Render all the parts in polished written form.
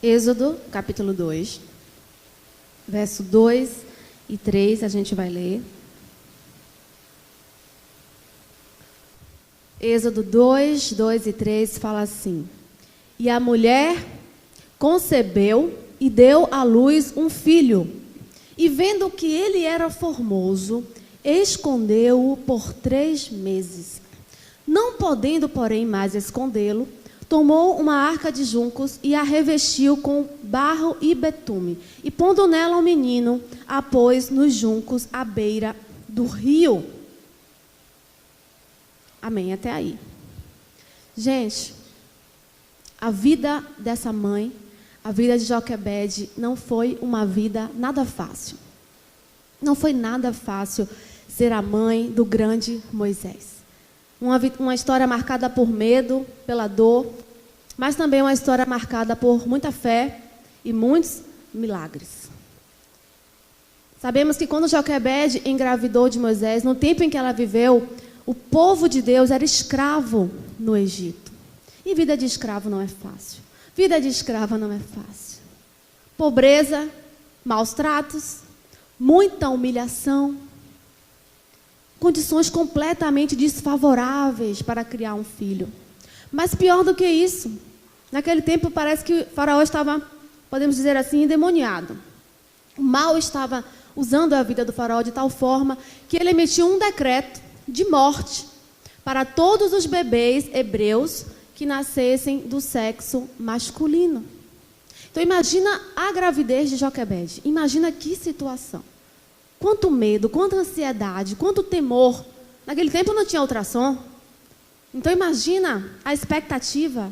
Êxodo, capítulo 2, verso 2 e 3, a gente vai ler. Êxodo 2, 2 e 3 fala assim: E a mulher concebeu e deu à luz um filho, e vendo que ele era formoso, escondeu-o por 3 meses. Não podendo, porém, mais escondê-lo, tomou uma arca de juncos e a revestiu com barro e betume, e pondo nela o menino, a pôs nos juncos à beira do rio. Amém, até aí. Gente, a vida dessa mãe, a vida de Joquebede, não foi uma vida nada fácil. Não foi nada fácil ser a mãe do grande Moisés. Uma história marcada por medo, pela dor, mas também uma história marcada por muita fé e muitos milagres. Sabemos que quando Joquebede engravidou de Moisés, no tempo em que ela viveu, o povo de Deus era escravo no Egito. E vida de escravo não é fácil. Vida de escrava não é fácil. Pobreza, maus tratos, muita humilhação, condições completamente desfavoráveis para criar um filho. Mas pior do que isso, naquele tempo parece que o faraó estava, podemos dizer assim, endemoniado. O mal estava usando a vida do faraó de tal forma que ele emitiu um decreto de morte para todos os bebês hebreus que nascessem do sexo masculino. Então imagina a gravidez de Joquebede, imagina que situação. Quanto medo, quanta ansiedade, quanto temor. Naquele tempo não tinha ultrassom. Então imagina a expectativa,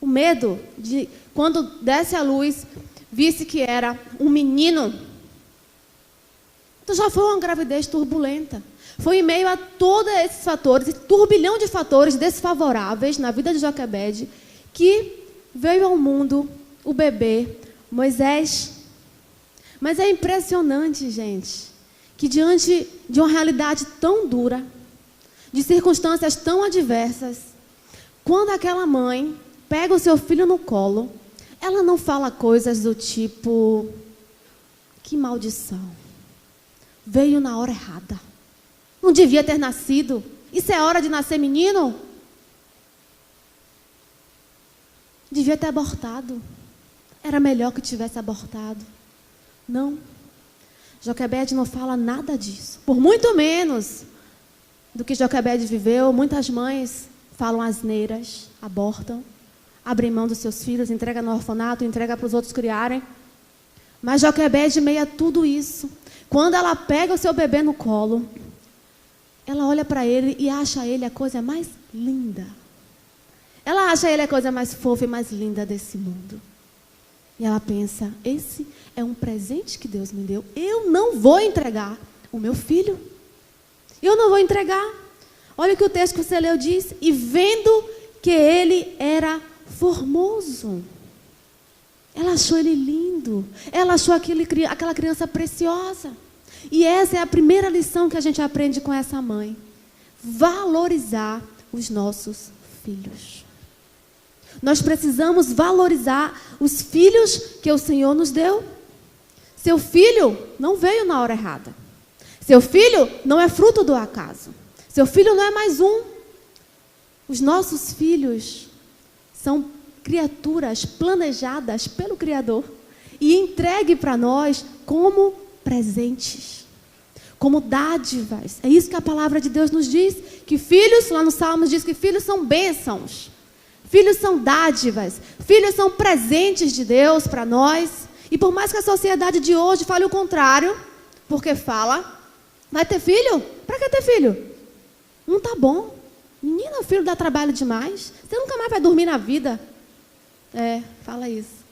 o medo de quando desse à luz, visse que era um menino. Então já foi uma gravidez turbulenta. Foi em meio a todos esses fatores, esse turbilhão de fatores desfavoráveis na vida de Joquebede, que veio ao mundo o bebê Moisés. Mas é impressionante, gente, que diante de uma realidade tão dura, de circunstâncias tão adversas, quando aquela mãe pega o seu filho no colo, ela não fala coisas do tipo: que maldição, veio na hora errada, não devia ter nascido, isso é hora de nascer menino? Devia ter abortado, era melhor que tivesse abortado. Não. Joquebede não fala nada disso. Por muito menos do que Joquebede viveu, muitas mães falam asneiras, abortam, abrem mão dos seus filhos, entregam no orfanato, entregam para os outros criarem. Mas Joquebede, meia a tudo isso, quando ela pega o seu bebê no colo, ela olha para ele e acha ele a coisa mais linda. Ela acha ele a coisa mais fofa e mais linda desse mundo. E ela pensa: esse é um presente que Deus me deu. Eu não vou entregar o meu filho. Eu não vou entregar. Olha o que o texto que você leu diz: e vendo que ele era formoso. Ela achou ele lindo. Ela achou aquela criança preciosa. E essa é a primeira lição que a gente aprende com essa mãe. Valorizar os nossos filhos. Nós precisamos valorizar os filhos que o Senhor nos deu. Seu filho não veio na hora errada. Seu filho não é fruto do acaso. Seu filho não é mais um. Os nossos filhos são criaturas planejadas pelo Criador e entregue para nós como presentes, como dádivas. É isso que a palavra de Deus nos diz, que filhos, lá no Salmos diz que filhos são bênçãos. Filhos são dádivas, filhos são presentes de Deus para nós. E por mais que a sociedade de hoje fale o contrário, porque fala: vai ter filho? Para que ter filho? Não tá bom. Menina, o filho dá trabalho demais. Você nunca mais vai dormir na vida. É, fala isso.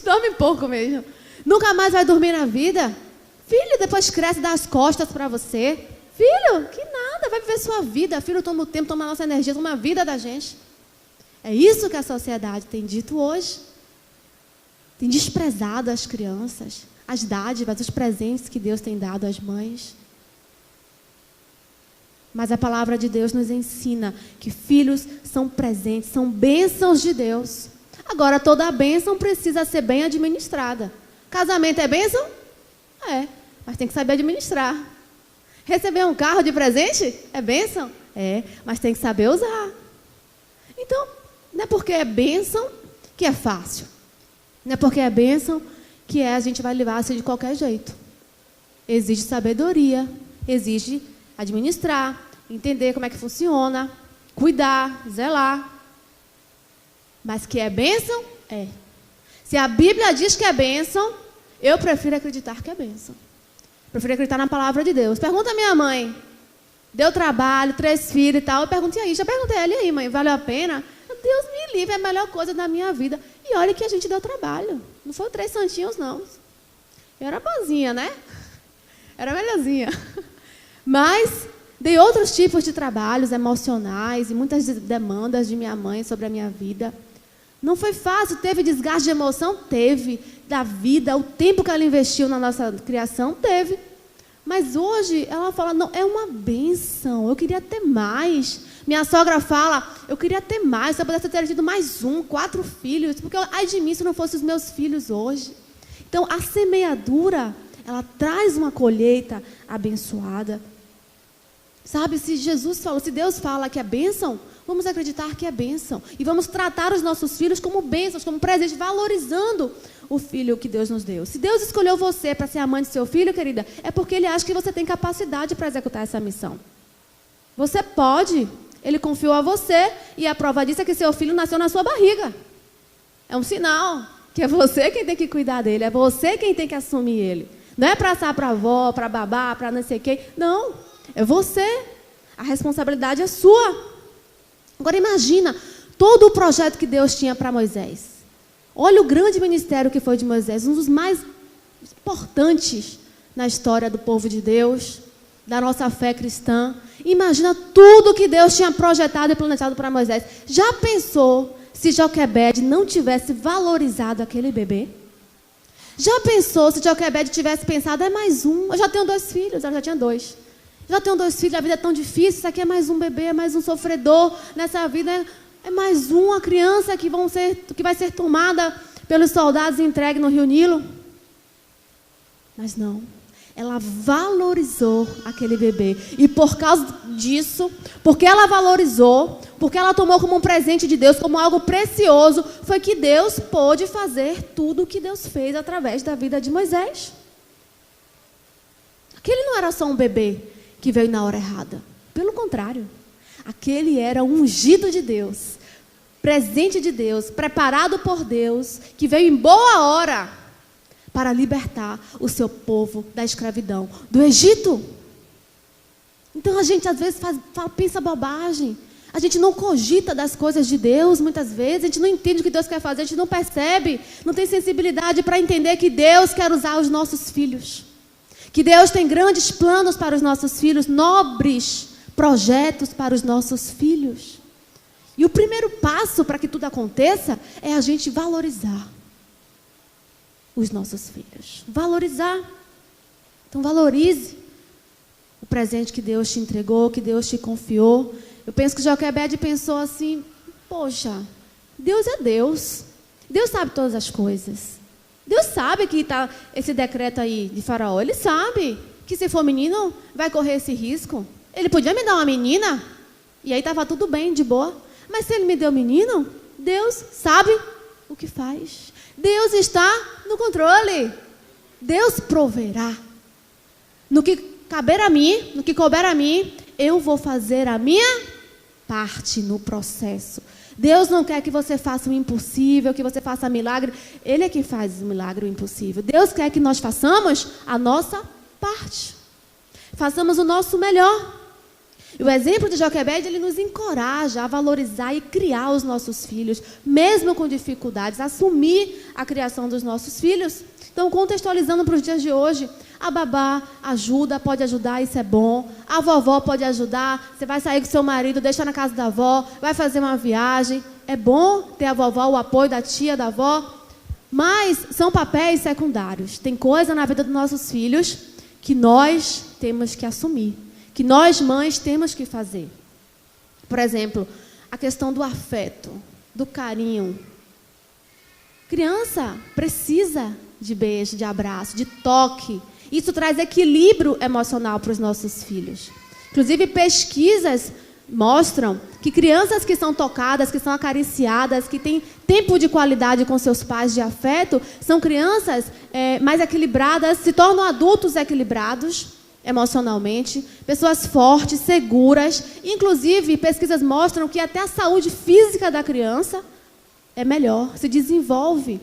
Dorme pouco mesmo. Nunca mais vai dormir na vida. Filho, depois cresce e dá as costas para você. Filho, que nada, vai viver sua vida. Filho toma o tempo, toma a nossa energia, toma a vida da gente. É isso que a sociedade tem dito hoje. Tem desprezado as crianças, as dádivas, os presentes que Deus tem dado às mães. Mas a palavra de Deus nos ensina que filhos são presentes, são bênçãos de Deus. Agora, toda a bênção precisa ser bem administrada. Casamento é bênção? É, mas tem que saber administrar. Receber um carro de presente? É bênção? É, mas tem que saber usar. Então, não é porque é bênção que é fácil. Não é porque é bênção que a gente vai levar assim de qualquer jeito. Exige sabedoria, exige administrar, entender como é que funciona, cuidar, zelar. Mas que é bênção? É. Se a Bíblia diz que é bênção, eu prefiro acreditar que é bênção. Prefiro acreditar na palavra de Deus. Pergunta à minha mãe. Deu trabalho, 3 filhos e tal. Eu perguntei aí, já perguntei a ela, e aí, mãe, valeu a pena? Deus me livre, é a melhor coisa da minha vida. E olha que a gente deu trabalho. Não foi 3 santinhos, não. Eu era boazinha, né? Era melhorzinha. Mas dei outros tipos de trabalhos emocionais e muitas demandas de minha mãe sobre a minha vida. Não foi fácil, teve desgaste de emoção? Teve. Da vida, o tempo que ela investiu na nossa criação? Teve. Mas hoje ela fala, não, é uma bênção, eu queria ter mais. Minha sogra fala, eu queria ter mais, se eu pudesse ter tido mais 4 filhos, porque ai de mim se não fossem os meus filhos hoje. Então, a semeadura, ela traz uma colheita abençoada. Sabe, se Jesus falou, se Deus fala que é bênção, vamos acreditar que é bênção. E vamos tratar os nossos filhos como bênçãos, como presente, valorizando o filho que Deus nos deu. Se Deus escolheu você para ser a mãe de seu filho, querida, é porque Ele acha que você tem capacidade para executar essa missão. Você pode, Ele confiou a você, e a prova disso é que seu filho nasceu na sua barriga. É um sinal que é você quem tem que cuidar dele, é você quem tem que assumir ele. Não é passar para a avó, para babá, para não sei quem. Não, é você. A responsabilidade é sua. Agora imagina todo o projeto que Deus tinha para Moisés. Olha o grande ministério que foi de Moisés, um dos mais importantes na história do povo de Deus, da nossa fé cristã. Imagina tudo que Deus tinha projetado e planejado para Moisés. Já pensou se Joquebede não tivesse valorizado aquele bebê? Já pensou se Joquebede tivesse pensado, é mais um, eu já tenho 2 filhos, ela já tinha 2. Já tenho 2 filhos, a vida é tão difícil, isso aqui é mais um bebê, é mais um sofredor nessa vida, é mais uma criança que vai ser tomada pelos soldados e entregue no Rio Nilo. Mas não, ela valorizou aquele bebê. E por causa disso, porque ela valorizou, porque ela tomou como um presente de Deus, como algo precioso, foi que Deus pôde fazer tudo o que Deus fez através da vida de Moisés. Aquele não era só um bebê que veio na hora errada. Pelo contrário, aquele era um ungido de Deus, presente de Deus, preparado por Deus, que veio em boa hora para libertar o seu povo da escravidão, do Egito. Então a gente às vezes pensa bobagem. A gente não cogita das coisas de Deus muitas vezes, a gente não entende o que Deus quer fazer, a gente não percebe, não tem sensibilidade para entender que Deus quer usar os nossos filhos. Que Deus tem grandes planos para os nossos filhos, nobres projetos para os nossos filhos. E o primeiro passo para que tudo aconteça é a gente valorizar os nossos filhos. Valorizar. Então valorize o presente que Deus te entregou, que Deus te confiou. Eu penso que Joquebede pensou assim, poxa, Deus é Deus. Deus sabe todas as coisas. Deus sabe que está esse decreto aí de Faraó. Ele sabe que se for menino, vai correr esse risco. Ele podia me dar uma menina, e aí estava tudo bem, de boa. Mas se ele me deu menino, Deus sabe o que faz. Deus está no controle. Deus proverá. No que caber a mim, no que couber a mim, eu vou fazer a minha parte no processo. Deus não quer que você faça o impossível, que você faça milagre. Ele é quem faz o milagre, o impossível. Deus quer que nós façamos a nossa parte. Façamos o nosso melhor. E o exemplo de Joquebede, ele nos encoraja a valorizar e criar os nossos filhos, mesmo com dificuldades, assumir a criação dos nossos filhos. Então, contextualizando para os dias de hoje, a babá ajuda, pode ajudar, isso é bom. A vovó pode ajudar, você vai sair com seu marido, deixa na casa da avó, vai fazer uma viagem. É bom ter a vovó, o apoio da tia, da avó. Mas são papéis secundários. Tem coisa na vida dos nossos filhos que nós temos que assumir, que nós, mães, temos que fazer. Por exemplo, a questão do afeto, do carinho. Criança precisa de beijo, de abraço, de toque. Isso traz equilíbrio emocional para os nossos filhos. Inclusive, pesquisas mostram que crianças que são tocadas, que são acariciadas, que têm tempo de qualidade com seus pais de afeto, são crianças mais equilibradas, se tornam adultos equilibrados emocionalmente, pessoas fortes, seguras. Inclusive, pesquisas mostram que até a saúde física da criança é melhor, se desenvolve.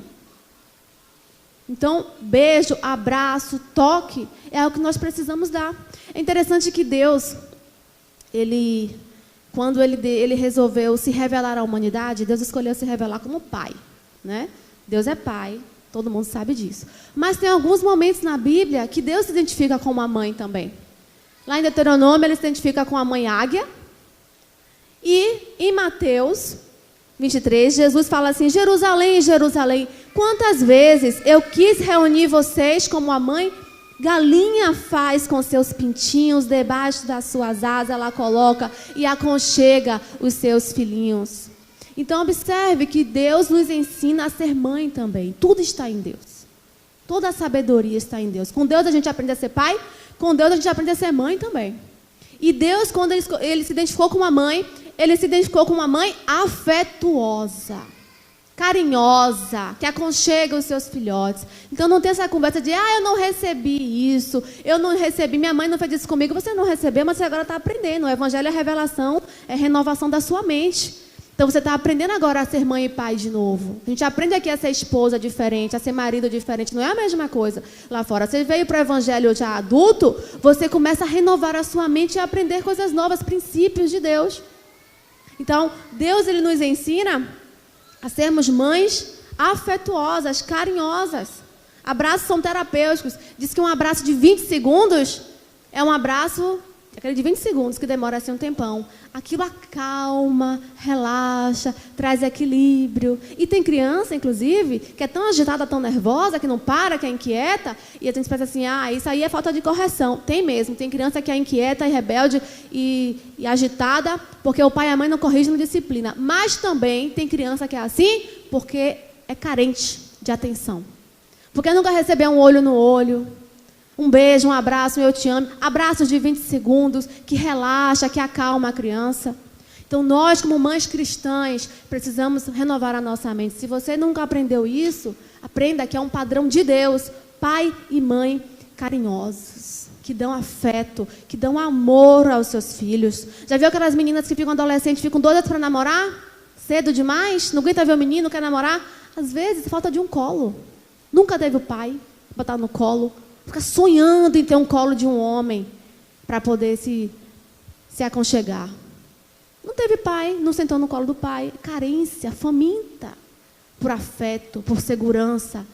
Então, beijo, abraço, toque é o que nós precisamos dar. É interessante que Deus, quando ele resolveu se revelar à humanidade, Deus escolheu se revelar como pai, né? Deus é pai, todo mundo sabe disso. Mas tem alguns momentos na Bíblia que Deus se identifica com uma mãe também. Lá em Deuteronômio, ele se identifica com a mãe águia. E em Mateus 23, Jesus fala assim: Jerusalém, Jerusalém, quantas vezes eu quis reunir vocês como a mãe galinha faz com seus pintinhos, debaixo das suas asas ela coloca e aconchega os seus filhinhos. Então observe que Deus nos ensina a ser mãe também. Tudo está em Deus. Toda a sabedoria está em Deus. Com Deus a gente aprende a ser pai, com Deus a gente aprende a ser mãe também. E Deus, quando ele se identificou com uma mãe, ele se identificou com uma mãe afetuosa, carinhosa, que aconchega os seus filhotes. Então não tem essa conversa de, eu não recebi isso, eu não recebi, minha mãe não fez isso comigo. Você não recebeu, mas você agora está aprendendo. O evangelho é revelação, é renovação da sua mente. Então você está aprendendo agora a ser mãe e pai de novo. A gente aprende aqui a ser esposa diferente, a ser marido diferente. Não é a mesma coisa lá fora. Você veio para o evangelho já adulto, você começa a renovar a sua mente e a aprender coisas novas, princípios de Deus. Então, Deus ele nos ensina a sermos mães afetuosas, carinhosas. Abraços são terapêuticos. Diz que um abraço de 20 segundos é um abraço, aquele de 20 segundos, que demora assim um tempão. Aquilo acalma, relaxa, traz equilíbrio. E tem criança, inclusive, que é tão agitada, tão nervosa, que não para, que é inquieta, e a gente pensa assim, isso aí é falta de correção. Tem mesmo, tem criança que é inquieta e rebelde e agitada, porque o pai e a mãe não corrigem na disciplina. Mas também tem criança que é assim, porque é carente de atenção. Porque nunca recebeu um olho no olho, um beijo, um abraço, um eu te amo. Abraços de 20 segundos, que relaxa, que acalma a criança. Então, nós, como mães cristãs, precisamos renovar a nossa mente. Se você nunca aprendeu isso, aprenda que é um padrão de Deus. Pai e mãe carinhosos, que dão afeto, que dão amor aos seus filhos. Já viu aquelas meninas que ficam adolescentes, ficam doidas para namorar? Cedo demais? Não aguenta ver o menino, quer namorar? Às vezes, falta de um colo. Nunca teve o pai, botar no colo. Fica sonhando em ter um colo de um homem para poder se aconchegar. Não teve pai, não sentou no colo do pai. Carência, faminta por afeto, por segurança.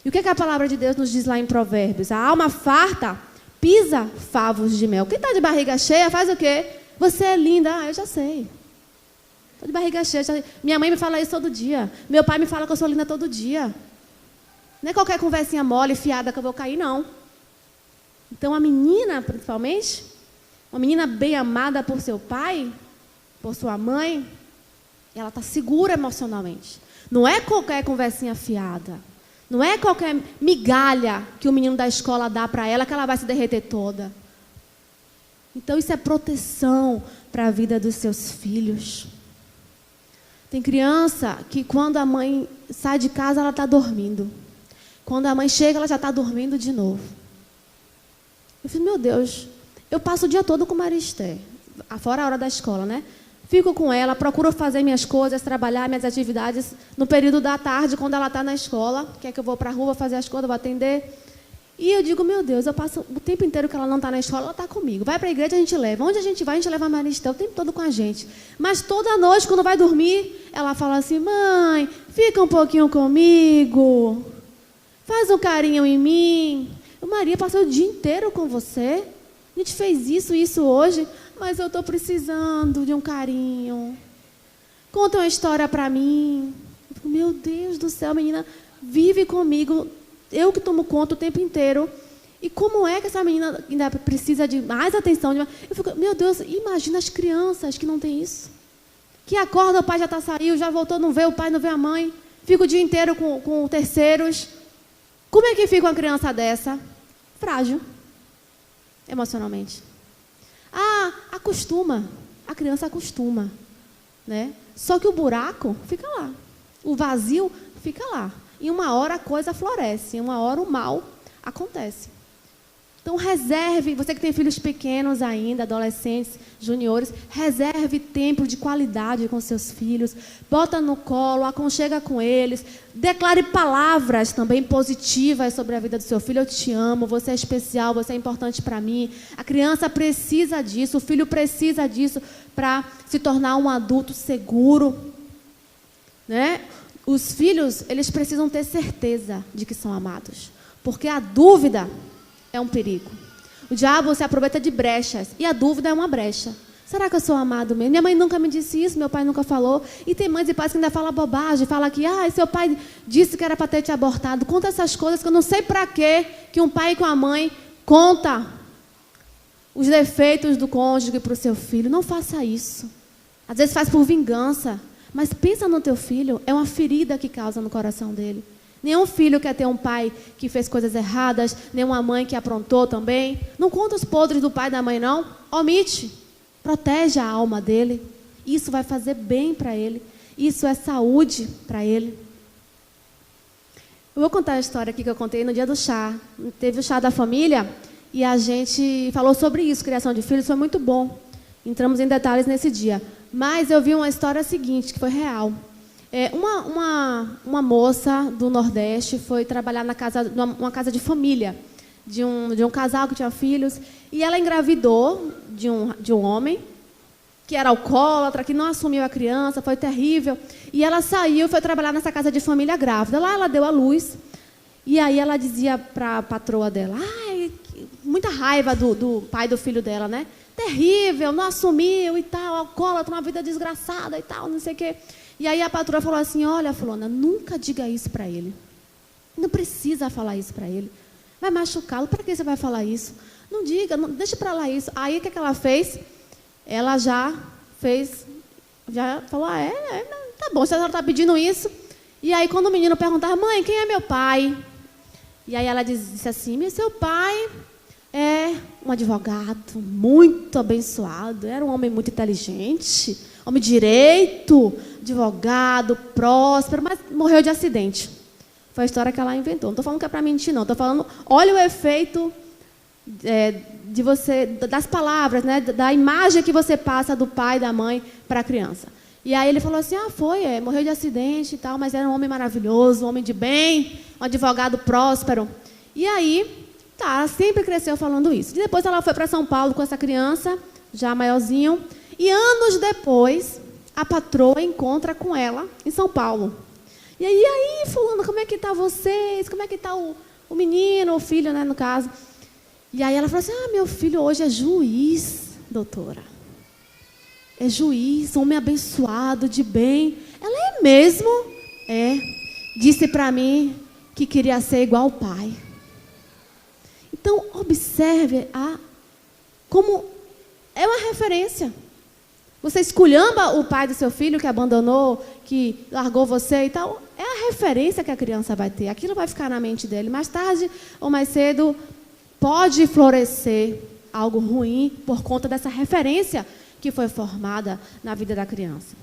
E o que a palavra de Deus nos diz lá em Provérbios? A alma farta pisa favos de mel. Quem está de barriga cheia faz o quê? Você é linda. Eu já sei. Estou de barriga cheia. Minha mãe me fala isso todo dia. Meu pai me fala que eu sou linda todo dia. Não é qualquer conversinha mole, fiada que eu vou cair, não. Então, a menina, principalmente, uma menina bem amada por seu pai, por sua mãe, ela está segura emocionalmente. Não é qualquer conversinha fiada. Não é qualquer migalha que o menino da escola dá para ela que ela vai se derreter toda. Então, isso é proteção para a vida dos seus filhos. Tem criança que, quando a mãe sai de casa, ela está dormindo. Quando a mãe chega, ela já está dormindo de novo. Eu falei, meu Deus, eu passo o dia todo com Maristé, fora a hora da escola, né? Fico com ela, procuro fazer minhas coisas, trabalhar minhas atividades no período da tarde, quando ela está na escola, quer que eu vou para a rua fazer as coisas, vou atender. E eu digo, meu Deus, eu passo o tempo inteiro que ela não está na escola, ela está comigo. Vai para a igreja, a gente leva. Onde a gente vai, a gente leva a Maristé o tempo todo com a gente. Mas toda noite, quando vai dormir, ela fala assim, mãe, fica um pouquinho comigo. Faz um carinho em mim. Maria, passou o dia inteiro com você. A gente fez isso hoje, mas eu estou precisando de um carinho. Conta uma história para mim. Meu Deus do céu, menina, vive comigo. Eu que tomo conta o tempo inteiro. E como é que essa menina ainda precisa de mais atenção? Eu fico, meu Deus, imagina as crianças que não têm isso. Que acorda, o pai já saiu, já voltou, não vê o pai, não vê a mãe. fica o dia inteiro com terceiros. Como é que fica uma criança dessa? Frágil, emocionalmente. Acostuma. A criança acostuma, né? Só que o buraco fica lá. O vazio fica lá. Em uma hora a coisa floresce, em uma hora o mal acontece. Então reserve, você que tem filhos pequenos ainda, adolescentes, juniores, reserve tempo de qualidade com seus filhos, bota no colo, aconchega com eles, declare palavras também positivas sobre a vida do seu filho. Eu te amo, você é especial, você é importante para mim. A criança precisa disso, o filho precisa disso para se tornar um adulto seguro, né? Os filhos, eles precisam ter certeza de que são amados, porque a dúvida é um perigo. O diabo se aproveita de brechas, e a dúvida é uma brecha. Será que eu sou amado mesmo? Minha mãe nunca me disse isso, meu pai nunca falou. E tem mães e pais que ainda falam bobagem, falam que seu pai disse que era para ter te abortado. Conta essas coisas que eu não sei para quê que um pai com a mãe conta os defeitos do cônjuge para o seu filho. Não faça isso. Às vezes faz por vingança, mas pensa no teu filho, é uma ferida que causa no coração dele. Nenhum filho quer ter um pai que fez coisas erradas, nenhuma mãe que aprontou também. Não conta os podres do pai e da mãe, não. Omite. Protege a alma dele. Isso vai fazer bem para ele. Isso é saúde para ele. Eu vou contar a história aqui que eu contei no dia do chá. Teve o chá da família e a gente falou sobre isso, criação de filhos, foi muito bom. Entramos em detalhes nesse dia. Mas eu vi uma história seguinte, que foi real. Uma moça do Nordeste foi trabalhar numa casa de família de um casal que tinha filhos, e ela engravidou de um homem que era alcoólatra, que não assumiu a criança, foi terrível. E ela saiu e foi trabalhar nessa casa de família grávida. Lá ela deu à luz, e aí ela dizia para a patroa dela, muita raiva do pai do filho dela, né? Terrível, não assumiu e tal, alcoólatra, uma vida desgraçada e tal, não sei o quê. E aí a patroa falou assim, olha, fulana, nunca diga isso para ele. Não precisa falar isso para ele. Vai machucá-lo, para que você vai falar isso? Não diga, deixa para lá isso. Aí o que ela fez? Ela já falou, tá bom, se a senhora está pedindo isso. E aí quando o menino perguntava, mãe, quem é meu pai? E aí ela disse assim, seu pai é um advogado muito abençoado, era um homem muito inteligente, homem de direito, advogado, próspero, mas morreu de acidente. Foi a história que ela inventou. Não estou falando que é para mentir, não. Estou falando, olha o efeito das palavras, né, da imagem que você passa do pai e da mãe para a criança. E aí ele falou assim, morreu de acidente e tal, mas era um homem maravilhoso, um homem de bem, um advogado próspero. E aí, ela sempre cresceu falando isso. E depois ela foi para São Paulo com essa criança, já maiorzinho, e anos depois, a patroa encontra com ela em São Paulo. E aí, fulano, como é que está vocês? Como é que está o menino, o filho, né, no caso? E aí ela falou assim, meu filho hoje é juiz, doutora. É juiz, homem abençoado, de bem. Ela é mesmo? Disse para mim que queria ser igual ao pai. Então, observe como é uma referência. Você esculhamba o pai do seu filho que abandonou, que largou você e tal. É a referência que a criança vai ter. Aquilo vai ficar na mente dele. Mais tarde ou mais cedo, pode florescer algo ruim por conta dessa referência que foi formada na vida da criança.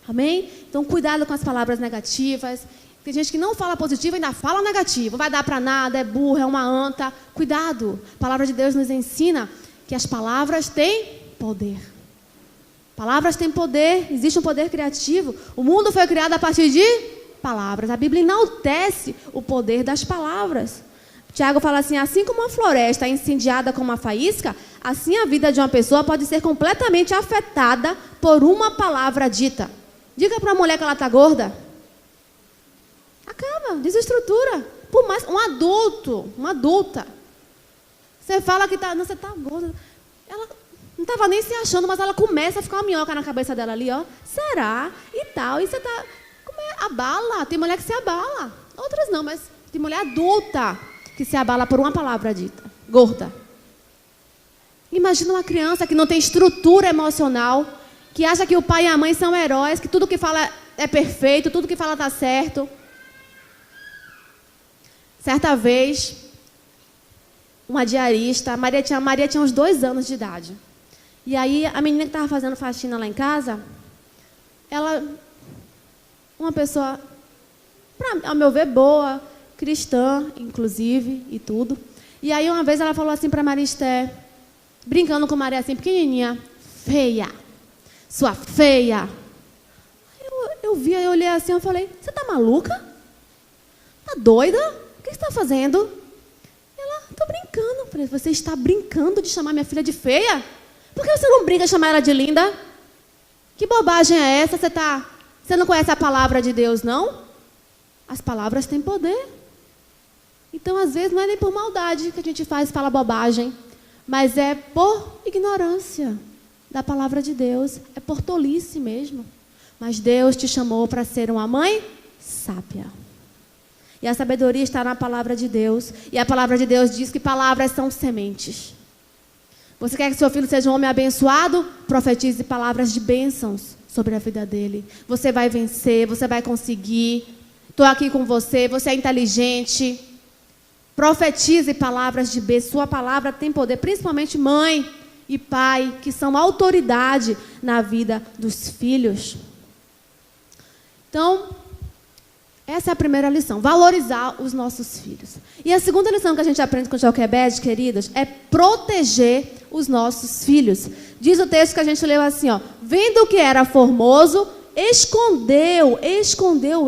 Amém? Então, cuidado com as palavras negativas. Tem gente que não fala positivo e ainda fala negativo. Vai dar para nada, é burra, é uma anta. Cuidado. A palavra de Deus nos ensina que as palavras têm poder. Palavras têm poder, existe um poder criativo. O mundo foi criado a partir de palavras. A Bíblia enaltece o poder das palavras. Tiago fala assim, assim como uma floresta é incendiada com uma faísca, assim a vida de uma pessoa pode ser completamente afetada por uma palavra dita. Diga para a mulher que ela está gorda. Acaba, desestrutura. Por mais uma adulta. Você fala que você está gorda. Ela não estava nem se achando, mas ela começa a ficar uma minhoca na cabeça dela ali, ó. Será? E tal. E você está... abala. Tem mulher que se abala. Outras não, mas tem mulher adulta que se abala por uma palavra dita. Gorda. Imagina uma criança que não tem estrutura emocional, que acha que o pai e a mãe são heróis, que tudo que fala é perfeito, tudo que fala está certo. Certa vez, uma diarista, Maria tinha uns 2 anos de idade. E aí, a menina que estava fazendo faxina lá em casa, uma pessoa, ao meu ver, boa, cristã, inclusive, e tudo. E aí, uma vez, ela falou assim para Maria Esté, brincando com Maria assim, pequenininha, feia, sua feia. Eu olhei assim, eu falei, você tá maluca? Tá doida? O que você está fazendo? Ela, tô brincando. Eu falei, você está brincando de chamar minha filha de feia? Por que você não brinca de chamar ela de linda? Que bobagem é essa? Você não conhece a palavra de Deus, não? As palavras têm poder. Então, às vezes, não é nem por maldade que a gente fala bobagem, mas é por ignorância da palavra de Deus. É por tolice mesmo. Mas Deus te chamou para ser uma mãe sábia. E a sabedoria está na palavra de Deus. E a palavra de Deus diz que palavras são sementes. Você quer que seu filho seja um homem abençoado? Profetize palavras de bênçãos sobre a vida dele. Você vai vencer, você vai conseguir. Estou aqui com você, você é inteligente. Profetize palavras de bênção. Sua palavra tem poder, principalmente mãe e pai, que são autoridade na vida dos filhos. Então, essa é a primeira lição, valorizar os nossos filhos. E a segunda lição que a gente aprende com Joquebede, queridas, é proteger os nossos filhos. Diz o texto que a gente leu assim, ó, vendo que era formoso, escondeu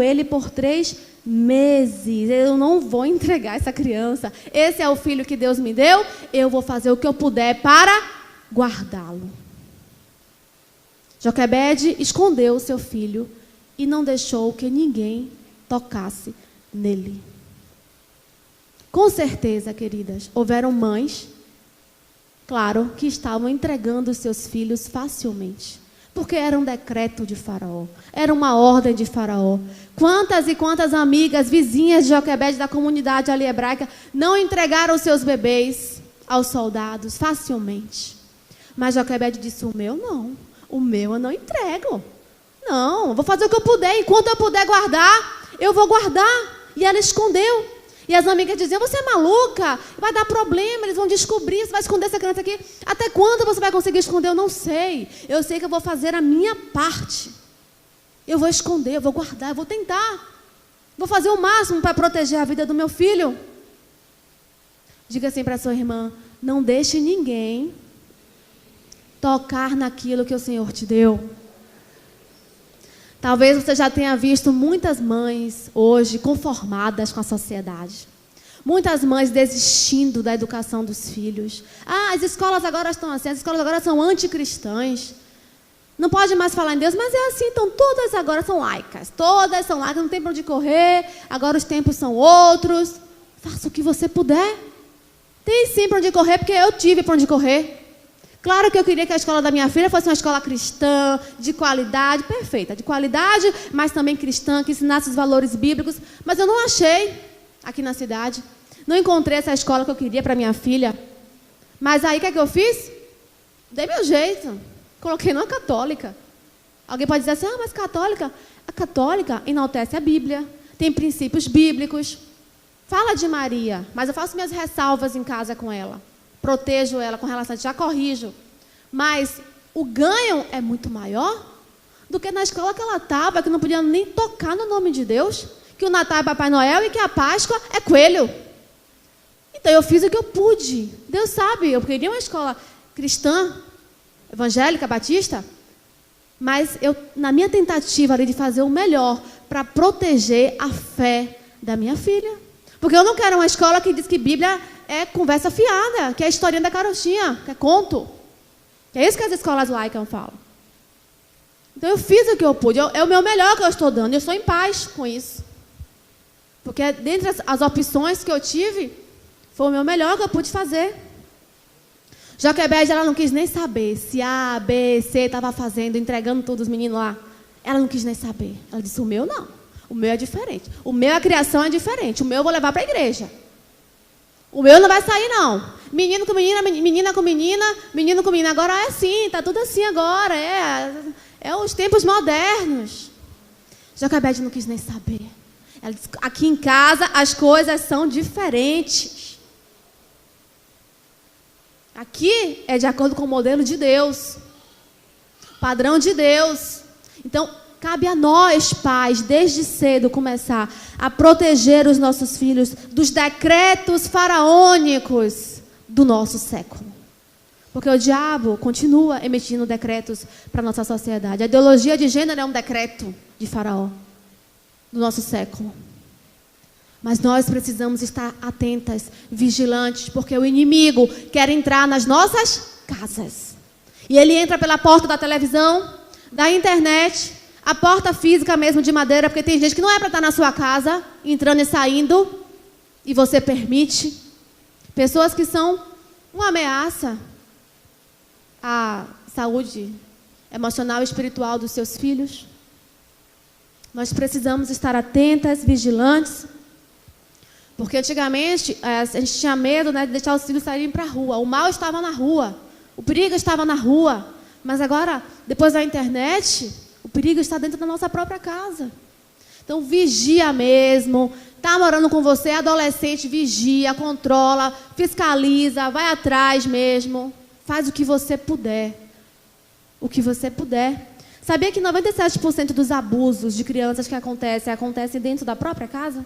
ele por 3 meses. Eu não vou entregar essa criança. Esse é o filho que Deus me deu, eu vou fazer o que eu puder para guardá-lo. Joquebede escondeu o seu filho e não deixou que ninguém tocasse nele. Com certeza, queridas, houveram mães, claro, que estavam entregando os seus filhos facilmente. Porque era um decreto de Faraó, era uma ordem de Faraó. Quantas e quantas amigas, vizinhas de Joquebede, da comunidade ali hebraica, não entregaram seus bebês aos soldados facilmente. Mas Joquebede disse, o meu não, o meu eu não entrego. Não, eu vou fazer o que eu puder, enquanto eu puder guardar, eu vou guardar. E ela escondeu. E as amigas diziam, você é maluca, vai dar problema, eles vão descobrir, você vai esconder essa criança aqui. Até quando você vai conseguir esconder? Eu não sei. Eu sei que eu vou fazer a minha parte. Eu vou esconder, eu vou guardar, eu vou tentar. Vou fazer o máximo para proteger a vida do meu filho. Diga assim para a sua irmã, não deixe ninguém tocar naquilo que o Senhor te deu. Talvez você já tenha visto muitas mães hoje conformadas com a sociedade. Muitas mães desistindo da educação dos filhos. As escolas agora estão assim, as escolas agora são anticristãs. Não pode mais falar em Deus, mas é assim, então todas agora são laicas. Todas são laicas, não tem para onde correr, agora os tempos são outros. Faça o que você puder. Tem sim para onde correr, porque eu tive para onde correr. Claro que eu queria que a escola da minha filha fosse uma escola cristã, de qualidade, perfeita, de qualidade, mas também cristã, que ensinasse os valores bíblicos. Mas eu não achei aqui na cidade. Não encontrei essa escola que eu queria para minha filha. Mas aí o que é que eu fiz? Dei meu jeito. Coloquei numa católica. Alguém pode dizer assim, mas católica? A católica enaltece a Bíblia, tem princípios bíblicos. Fala de Maria, mas eu faço minhas ressalvas em casa com ela. Protejo ela com relação a isso, já corrijo. Mas o ganho é muito maior do que na escola que ela estava, que não podia nem tocar no nome de Deus, que o Natal é Papai Noel e que a Páscoa é coelho. Então eu fiz o que eu pude. Deus sabe, eu queria uma escola cristã, evangélica, batista, mas eu, na minha tentativa ali de fazer o melhor para proteger a fé da minha filha. Porque eu não quero uma escola que diz que Bíblia é conversa fiada, que é a historinha da carochinha, que é conto. Que é isso que as escolas laicas falam. Então eu fiz o que eu pude, é o meu melhor que eu estou dando, eu estou em paz com isso. Porque dentre as opções que eu tive, foi o meu melhor que eu pude fazer. Joquebede, ela não quis nem saber se A, B, C estava fazendo, entregando todos os meninos lá. Ela não quis nem saber. Ela disse, o meu não. O meu é diferente. O meu, a criação é diferente. O meu eu vou levar para a igreja. O meu não vai sair, não. Menino com menina, menina com menina, menino com menina. Agora é assim, está tudo assim agora. É os tempos modernos. Joquebede não quis nem saber. Ela disse, aqui em casa as coisas são diferentes. Aqui é de acordo com o modelo de Deus. Padrão de Deus. Então, cabe a nós, pais, desde cedo, começar a proteger os nossos filhos dos decretos faraônicos do nosso século. Porque o diabo continua emitindo decretos para a nossa sociedade. A ideologia de gênero é um decreto de Faraó do nosso século. Mas nós precisamos estar atentas, vigilantes, porque o inimigo quer entrar nas nossas casas. E ele entra pela porta da televisão, da internet, a porta física mesmo de madeira, porque tem gente que não é para estar na sua casa, entrando e saindo, e você permite. Pessoas que são uma ameaça à saúde emocional e espiritual dos seus filhos. Nós precisamos estar atentas, vigilantes, porque antigamente a gente tinha medo, né, de deixar os filhos saírem para a rua. O mal estava na rua, o perigo estava na rua. Mas agora, depois da internet, o perigo está dentro da nossa própria casa. Então vigia mesmo. Está morando com você, adolescente, vigia, controla, fiscaliza, vai atrás mesmo. Faz o que você puder. O que você puder. Sabia que 97% dos abusos de crianças que acontecem dentro da própria casa?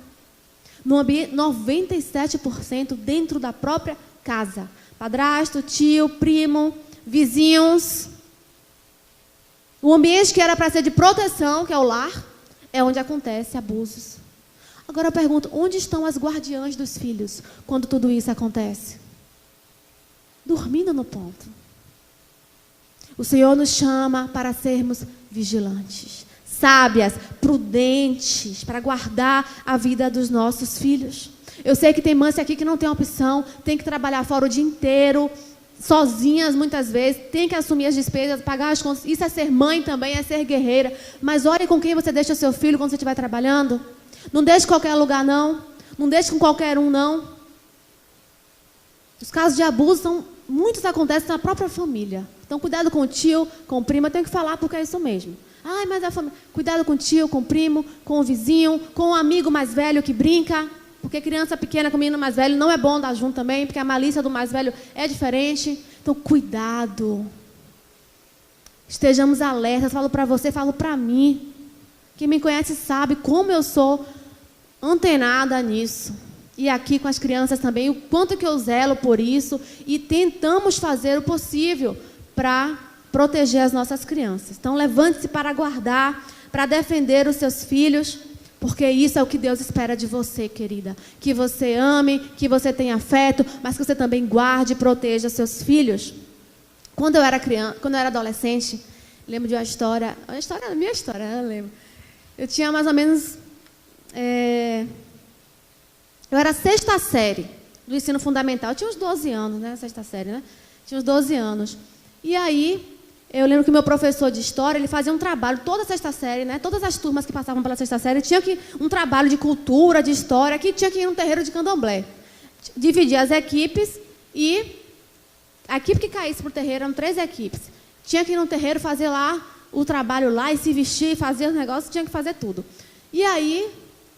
No ambiente, 97% dentro da própria casa. Padrasto, tio, primo, vizinhos. O ambiente que era para ser de proteção, que é o lar, é onde acontece abusos. Agora eu pergunto, onde estão as guardiãs dos filhos quando tudo isso acontece? Dormindo no ponto. O Senhor nos chama para sermos vigilantes, sábias, prudentes, para guardar a vida dos nossos filhos. Eu sei que tem mães aqui que não tem opção, tem que trabalhar fora o dia inteiro, sozinhas muitas vezes, tem que assumir as despesas, pagar as contas. Isso é ser mãe também, é ser guerreira. Mas olhe com quem você deixa seu filho quando você estiver trabalhando. Não deixe em qualquer lugar, não. Não deixe com qualquer um, não. Os casos de abuso muitos acontecem na própria família. Então, cuidado com o tio, com o primo. Eu tenho que falar porque é isso mesmo. Ai, mas a família... Cuidado com o tio, com o primo, com o vizinho, com o amigo mais velho que brinca. Porque criança pequena com menino mais velho não é bom andar junto também, porque a malícia do mais velho é diferente. Então, cuidado. Estejamos alertas. Falo para você, falo para mim. Quem me conhece sabe como eu sou antenada nisso. E aqui com as crianças também, o quanto que eu zelo por isso. E tentamos fazer o possível para proteger as nossas crianças. Então, levante-se para guardar, para defender os seus filhos, porque isso é o que Deus espera de você, querida. Que você ame, que você tenha afeto, mas que você também guarde e proteja seus filhos. Quando eu era criança, quando eu era adolescente, lembro de uma história, minha história, eu lembro. Eu tinha mais ou menos... eu era 6ª série do ensino fundamental. Eu tinha uns 12 anos, né? 6ª série, né? Tinha uns 12 anos. E aí, eu lembro que o meu professor de história, ele fazia um trabalho, toda a 6ª série, né? Todas as turmas que passavam pela 6ª série, tinha que um trabalho de cultura, de história, que tinha que ir num terreiro de candomblé. Dividia as equipes e a equipe que caísse para o terreiro, eram 3 equipes. Tinha que ir no terreiro, fazer lá o trabalho lá e se vestir, fazer os negócios, tinha que fazer tudo. E aí,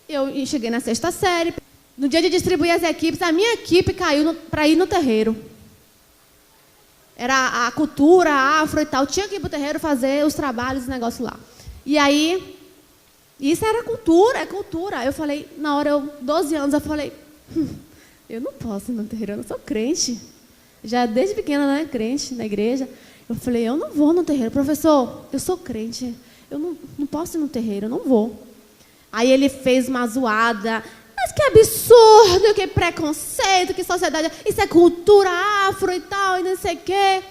eu cheguei na 6ª série. No dia de distribuir as equipes, a minha equipe caiu para ir no terreiro. Era a cultura, a afro e tal. Tinha que ir para o terreiro fazer os trabalhos, os negócios lá. E aí, isso era cultura, é cultura. Eu falei, na hora, 12 anos, eu falei, eu não posso ir no terreiro, eu não sou crente. Já desde pequena, né, crente, na igreja. Eu falei, eu não vou no terreiro. Professor, eu sou crente, eu não posso ir no terreiro, eu não vou. Aí ele fez uma zoada. Mas que absurdo, que preconceito, que sociedade... Isso é cultura afro e tal, e não sei o quê.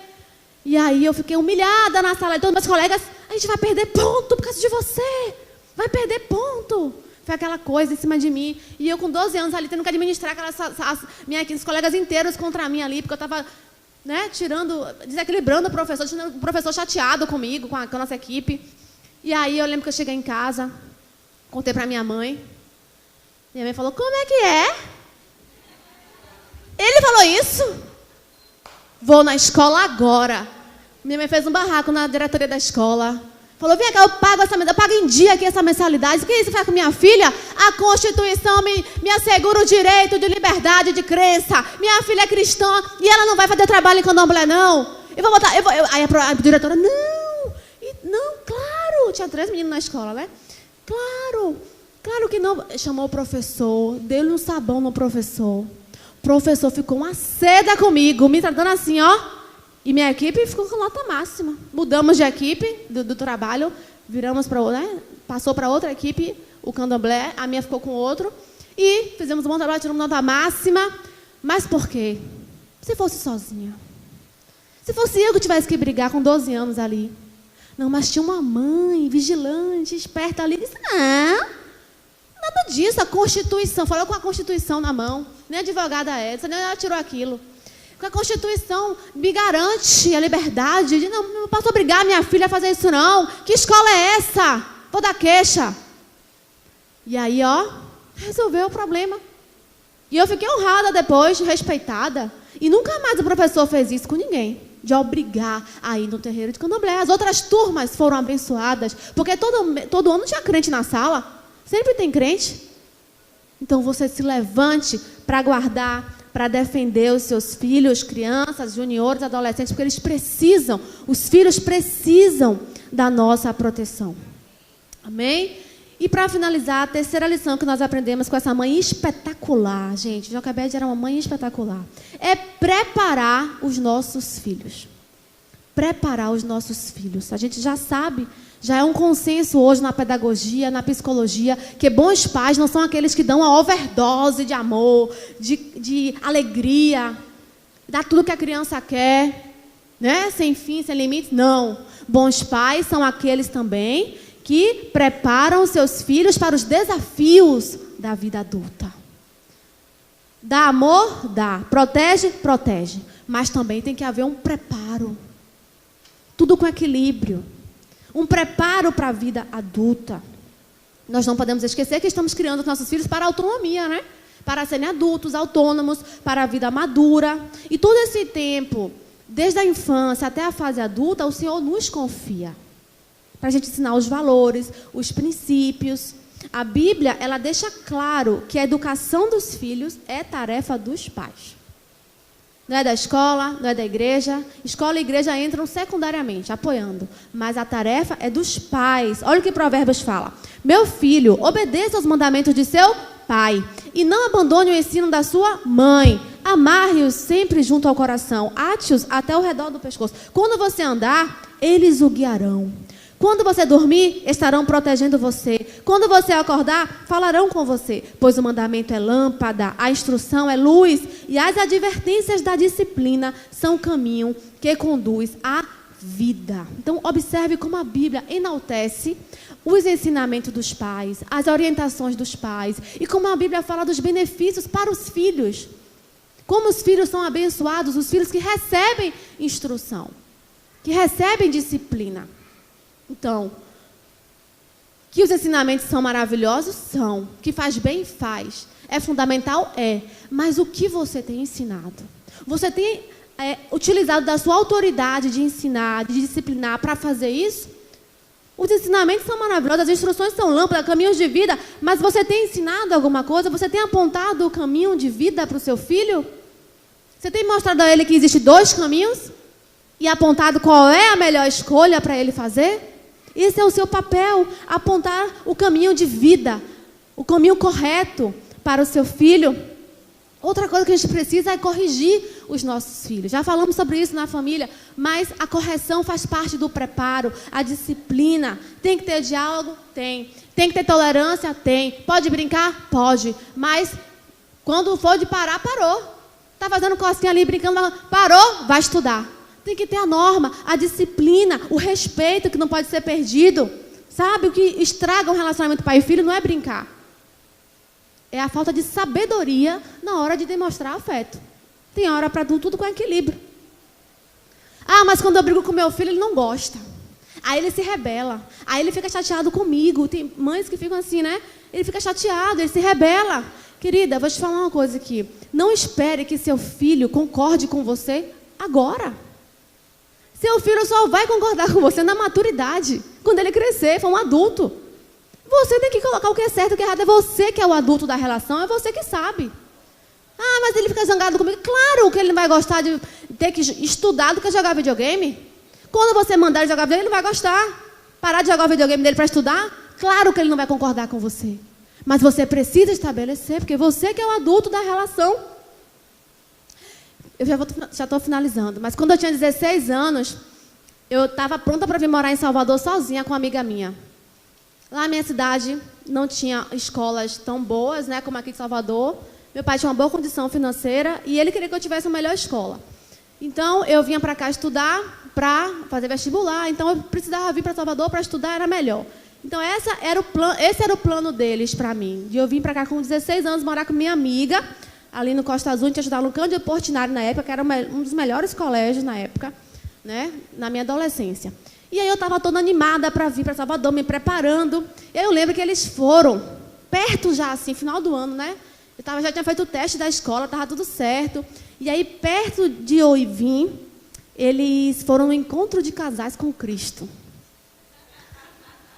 E aí eu fiquei humilhada na sala. E todos meus colegas, a gente vai perder ponto por causa de você. Vai perder ponto. Foi aquela coisa em cima de mim. E eu com 12 anos ali, tendo que administrar os colegas inteiros contra mim ali, porque eu estava, né, desequilibrando o professor, deixando o professor chateado comigo, com a nossa equipe. E aí eu lembro que eu cheguei em casa, contei para minha mãe. Minha mãe falou, como é que é? Ele falou isso? Vou na escola agora. Minha mãe fez um barraco na diretoria da escola. Falou, vem cá, eu pago em dia aqui essa mensalidade. O que isso faz com minha filha? A Constituição me assegura o direito de liberdade de crença. Minha filha é cristã e ela não vai fazer trabalho em candomblé, não. Eu vou botar... Aí a diretora, não, claro. Tinha 3 meninos na escola, né? Claro que não. Chamou o professor, deu-lhe um sabão no professor. O professor ficou uma seda comigo, me tratando assim, ó. E minha equipe ficou com nota máxima. Mudamos de equipe do trabalho, viramos para outra, né? Passou para outra equipe, o candomblé, a minha ficou com outro. E fizemos um bom trabalho, tiramos nota máxima. Mas por quê? Se fosse sozinha. Se fosse eu que tivesse que brigar com 12 anos ali. Não, mas tinha uma mãe vigilante, esperta ali. Disse, não, nada disso, a Constituição. Falou com a Constituição na mão. Nem advogada é, nem ela tirou aquilo. Porque a Constituição me garante a liberdade de não posso obrigar minha filha a fazer isso, não. Que escola é essa? Vou dar queixa. E aí, ó, resolveu o problema. E eu fiquei honrada depois, respeitada. E nunca mais o professor fez isso com ninguém. De obrigar a ir no terreiro de candomblé. As outras turmas foram abençoadas. Porque todo ano tinha crente na sala. Sempre tem crente. Então você se levante para guardar, para defender os seus filhos, crianças, juniores, adolescentes, porque eles precisam, os filhos precisam da nossa proteção. Amém? E para finalizar, a terceira lição que nós aprendemos com essa mãe espetacular, gente, Joquebede era uma mãe espetacular, é preparar os nossos filhos. Preparar os nossos filhos. A gente já sabe, já é um consenso hoje na pedagogia, na psicologia, que bons pais não são aqueles que dão a overdose de amor, de alegria, dá tudo que a criança quer, né? Sem fim, sem limites. Não. Bons pais são aqueles também que preparam seus filhos para os desafios da vida adulta. Dá amor? Dá. Protege? Protege. Mas também tem que haver um preparo. Tudo com equilíbrio. Um preparo para a vida adulta. Nós não podemos esquecer que estamos criando os nossos filhos para a autonomia, né? Para serem adultos, autônomos, para a vida madura. E todo esse tempo, desde a infância até a fase adulta, o Senhor nos confia. Para a gente ensinar os valores, os princípios. A Bíblia, ela deixa claro que a educação dos filhos é tarefa dos pais. Não é da escola, não é da igreja. Escola e igreja entram secundariamente, apoiando. Mas a tarefa é dos pais. Olha o que Provérbios fala. Meu filho, obedeça aos mandamentos de seu pai. E não abandone o ensino da sua mãe. Amarre-os sempre junto ao coração. Ate-os até o redor do pescoço. Quando você andar, eles o guiarão. Quando você dormir, estarão protegendo você. Quando você acordar, falarão com você. Pois o mandamento é lâmpada, a instrução é luz, e as advertências da disciplina são o caminho que conduz à vida. Então, observe como a Bíblia enaltece os ensinamentos dos pais, as orientações dos pais, e como a Bíblia fala dos benefícios para os filhos. Como os filhos são abençoados, os filhos que recebem instrução, que recebem disciplina. Então, que os ensinamentos são maravilhosos? São. Que faz bem? Faz. É fundamental? É. Mas o que você tem ensinado? Você tem utilizado da sua autoridade de ensinar, de disciplinar para fazer isso? Os ensinamentos são maravilhosos, as instruções são lâmpadas, caminhos de vida, mas você tem ensinado alguma coisa? Você tem apontado o caminho de vida para o seu filho? Você tem mostrado a ele que existem 2 caminhos? E apontado qual é a melhor escolha para ele fazer? Esse é o seu papel, apontar o caminho de vida, o caminho correto para o seu filho. Outra coisa que a gente precisa é corrigir os nossos filhos. Já falamos sobre isso na família, mas a correção faz parte do preparo, a disciplina. Tem que ter diálogo? Tem. Tem que ter tolerância? Tem. Pode brincar? Pode. Mas quando for de parar, parou. Está fazendo cosquinha ali, brincando, parou, vai estudar. Tem que ter a norma, a disciplina, o respeito que não pode ser perdido. Sabe, o que estraga um relacionamento pai e filho não é brincar. É a falta de sabedoria na hora de demonstrar afeto. Tem hora para tudo com equilíbrio. Ah, mas quando eu brigo com meu filho, ele não gosta. Aí ele se rebela. Aí ele fica chateado comigo. Tem mães que ficam assim, né? Ele fica chateado, ele se rebela. Querida, vou te falar uma coisa aqui. Não espere que seu filho concorde com você agora. Seu filho só vai concordar com você na maturidade, quando ele crescer, for um adulto. Você tem que colocar o que é certo e o que é errado. É você que é o adulto da relação, é você que sabe. Ah, mas ele fica zangado comigo. Claro que ele não vai gostar de ter que estudar do que jogar videogame. Quando você mandar ele jogar videogame, ele não vai gostar. Parar de jogar o videogame dele para estudar, claro que ele não vai concordar com você. Mas você precisa estabelecer, porque você que é o adulto da relação. Eu já estou finalizando, mas quando eu tinha 16 anos, eu estava pronta para vir morar em Salvador sozinha com uma amiga minha. Lá na minha cidade não tinha escolas tão boas, né, como aqui em Salvador. Meu pai tinha uma boa condição financeira e ele queria que eu tivesse uma melhor escola. Então, eu vinha para cá estudar para fazer vestibular. Então, eu precisava vir para Salvador para estudar, era melhor. Então, esse era o plano deles para mim. De eu vir para cá com 16 anos, morar com minha amiga, ali no Costa Azul. A gente estudava no Cândido Portinari na época, que era um dos melhores colégios na época, né, na minha adolescência. E aí eu estava toda animada para vir para Salvador, me preparando. E aí eu lembro que eles foram, perto já, assim, final do ano, né? Já tinha feito o teste da escola, estava tudo certo. E aí, perto de eu vir, eles foram no encontro de casais com Cristo.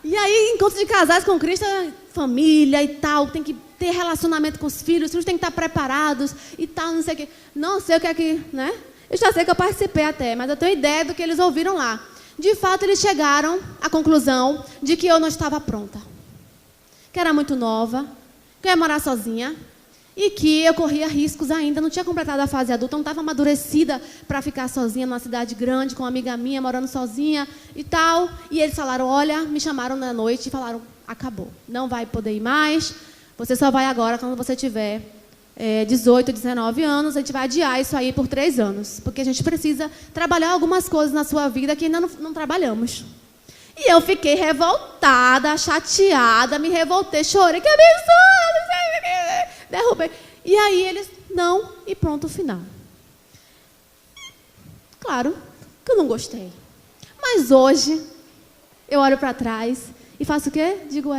E aí, encontro de casais com Cristo, família e tal, tem que ter relacionamento com os filhos têm que estar preparados e tal, não sei o quê. Não sei o que é que, né? Eu já sei que eu participei até, mas eu tenho ideia do que eles ouviram lá. De fato, eles chegaram à conclusão de que eu não estava pronta. Que era muito nova, que eu ia morar sozinha. E que eu corria riscos ainda, não tinha completado a fase adulta, não estava amadurecida para ficar sozinha numa cidade grande, com uma amiga minha, morando sozinha e tal. E eles falaram, olha, me chamaram na noite e falaram, acabou, não vai poder ir mais, você só vai agora quando você tiver 18, 19 anos, a gente vai adiar isso aí por 3 anos, porque a gente precisa trabalhar algumas coisas na sua vida que ainda não trabalhamos. E eu fiquei revoltada, chateada, me revoltei, chorei, que absurdo, derrubei. E aí eles, não, e pronto, o final. Claro que eu não gostei. Mas hoje, eu olho para trás e faço o quê? Digo,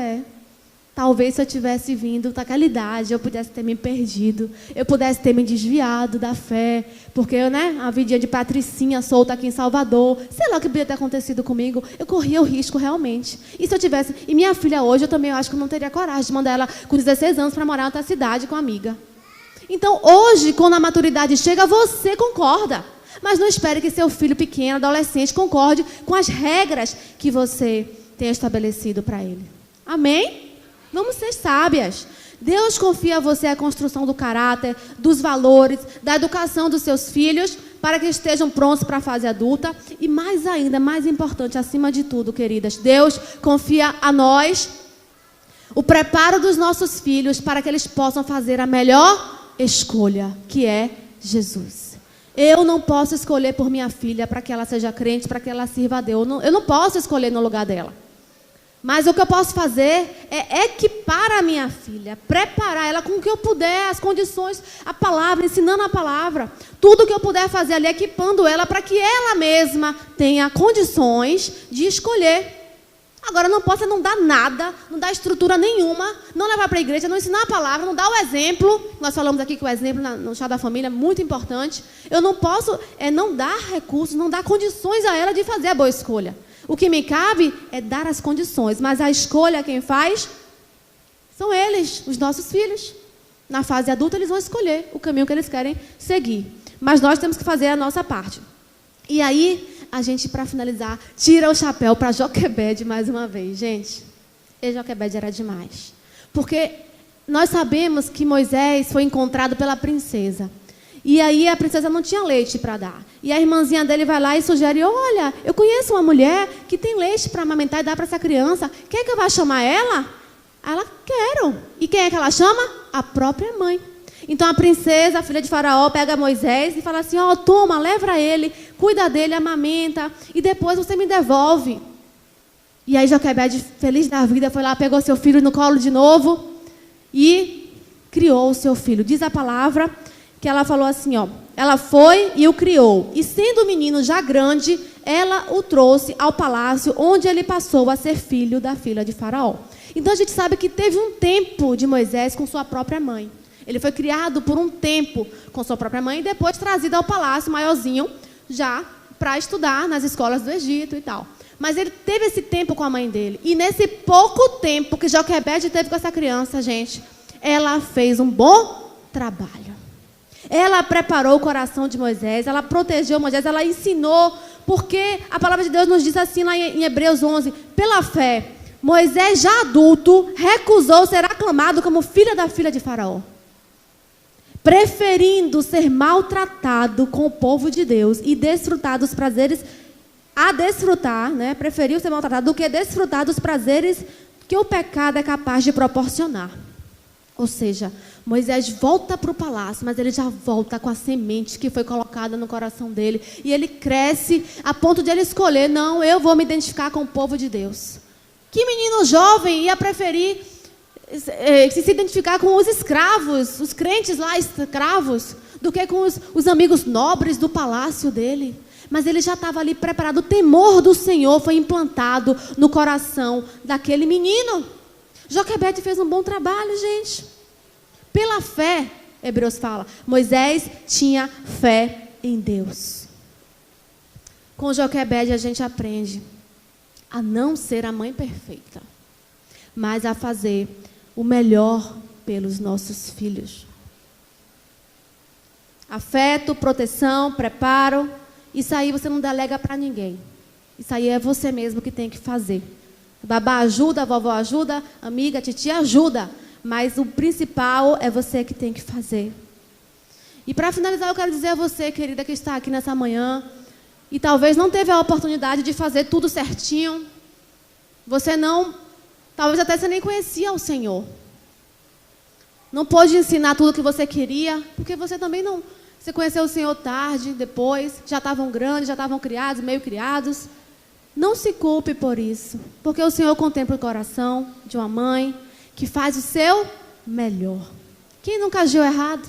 talvez se eu tivesse vindo daquela idade, eu pudesse ter me perdido, eu pudesse ter me desviado da fé, porque, né, a vidinha de patricinha solta aqui em Salvador, sei lá o que podia ter acontecido comigo, eu corria o risco realmente. E se eu tivesse, e minha filha hoje, eu também acho que eu não teria coragem de mandar ela com 16 anos para morar em outra cidade com uma amiga. Então, hoje, quando a maturidade chega, você concorda. Mas não espere que seu filho pequeno, adolescente, concorde com as regras que você tenha estabelecido para ele. Amém? Vamos ser sábias. Deus confia a você a construção do caráter, dos valores, da educação dos seus filhos, para que estejam prontos para a fase adulta. E mais ainda, mais importante, acima de tudo, queridas, Deus confia a nós o preparo dos nossos filhos para que eles possam fazer a melhor escolha, que é Jesus. Eu não posso escolher por minha filha para que ela seja crente, para que ela sirva a Deus. Eu não posso escolher no lugar dela. Mas o que eu posso fazer é equipar a minha filha, preparar ela com o que eu puder, as condições, a palavra, ensinando a palavra. Tudo o que eu puder fazer ali, equipando ela para que ela mesma tenha condições de escolher. Agora, não posso não dar nada, não dar estrutura nenhuma, não levar para a igreja, não ensinar a palavra, não dar o exemplo. Nós falamos aqui que o exemplo no chá da família é muito importante. Eu não posso não dar recursos, não dar condições a ela de fazer a boa escolha. O que me cabe é dar as condições, mas a escolha quem faz são eles, os nossos filhos. Na fase adulta eles vão escolher o caminho que eles querem seguir. Mas nós temos que fazer a nossa parte. E aí, a gente, para finalizar, tira o chapéu para Joquebede mais uma vez. Gente, e Joquebede era demais. Porque nós sabemos que Moisés foi encontrado pela princesa. E aí a princesa não tinha leite para dar. E a irmãzinha dele vai lá e sugere, olha, eu conheço uma mulher que tem leite para amamentar e dar para essa criança. Quer que eu vá chamar ela? Ela, quero. E quem é que ela chama? A própria mãe. Então a princesa, a filha de Faraó, pega Moisés e fala assim, toma, leva ele, cuida dele, amamenta, e depois você me devolve. E aí Joquebede, feliz da vida, foi lá, pegou seu filho no colo de novo e criou o seu filho. Diz a palavra que ela falou assim, ela foi e o criou. E sendo o menino já grande, ela o trouxe ao palácio, onde ele passou a ser filho da filha de Faraó. Então a gente sabe que teve um tempo de Moisés com sua própria mãe. Ele foi criado por um tempo com sua própria mãe e depois trazido ao palácio, maiorzinho, já para estudar nas escolas do Egito e tal. Mas ele teve esse tempo com a mãe dele. E nesse pouco tempo que Joquebede teve com essa criança, gente, ela fez um bom trabalho. Ela preparou o coração de Moisés, ela protegeu Moisés, ela ensinou, porque a palavra de Deus nos diz assim lá em Hebreus 11, pela fé, Moisés já adulto recusou ser aclamado como filho de Faraó, preferindo ser maltratado com o povo de Deus e desfrutar dos prazeres, preferiu ser maltratado do que desfrutar dos prazeres que o pecado é capaz de proporcionar. Ou seja, Moisés volta para o palácio, mas ele já volta com a semente que foi colocada no coração dele. E ele cresce a ponto de ele escolher, não, eu vou me identificar com o povo de Deus. Que menino jovem ia preferir se identificar com os escravos, os crentes lá escravos, do que com os amigos nobres do palácio dele. Mas ele já estava ali preparado, o temor do Senhor foi implantado no coração daquele menino. Joquebede fez um bom trabalho, gente. Pela fé, Hebreus fala, Moisés tinha fé em Deus. Com Joquebede a gente aprende a não ser a mãe perfeita, mas a fazer o melhor pelos nossos filhos. Afeto, proteção, preparo, isso aí você não delega para ninguém. Isso aí é você mesmo que tem que fazer. Babá ajuda, a vovó ajuda, amiga, a titia ajuda. Mas o principal é você que tem que fazer. E para finalizar, eu quero dizer a você, querida, que está aqui nessa manhã, e talvez não teve a oportunidade de fazer tudo certinho. Você não, talvez até você nem conhecia o Senhor. Não pôde ensinar tudo o que você queria, porque você também não... Você conheceu o Senhor tarde, depois, já estavam grandes, já estavam criados, meio criados. Não se culpe por isso, porque o Senhor contempla o coração de uma mãe que faz o seu melhor. Quem nunca agiu errado?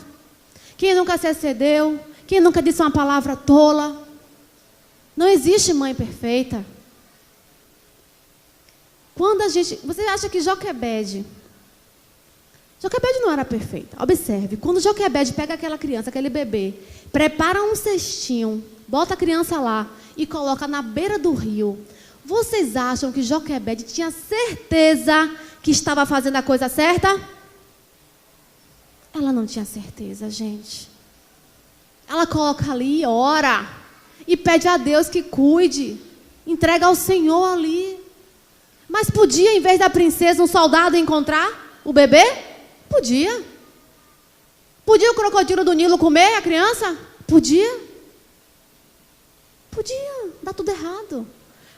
Quem nunca se excedeu? Quem nunca disse uma palavra tola? Não existe mãe perfeita. Você acha que Joquebede não era perfeita. Observe, quando Joquebede pega aquela criança, aquele bebê, prepara um cestinho, bota a criança lá e coloca na beira do rio, vocês acham que Joquebede tinha certeza que estava fazendo a coisa certa? Ela não tinha certeza, gente. Ela coloca ali e ora, e pede a Deus que cuide, entrega ao Senhor ali. Mas podia, em vez da princesa, um soldado encontrar o bebê? Podia. Podia o crocodilo do Nilo comer a criança? Podia. Podia, dá tudo errado.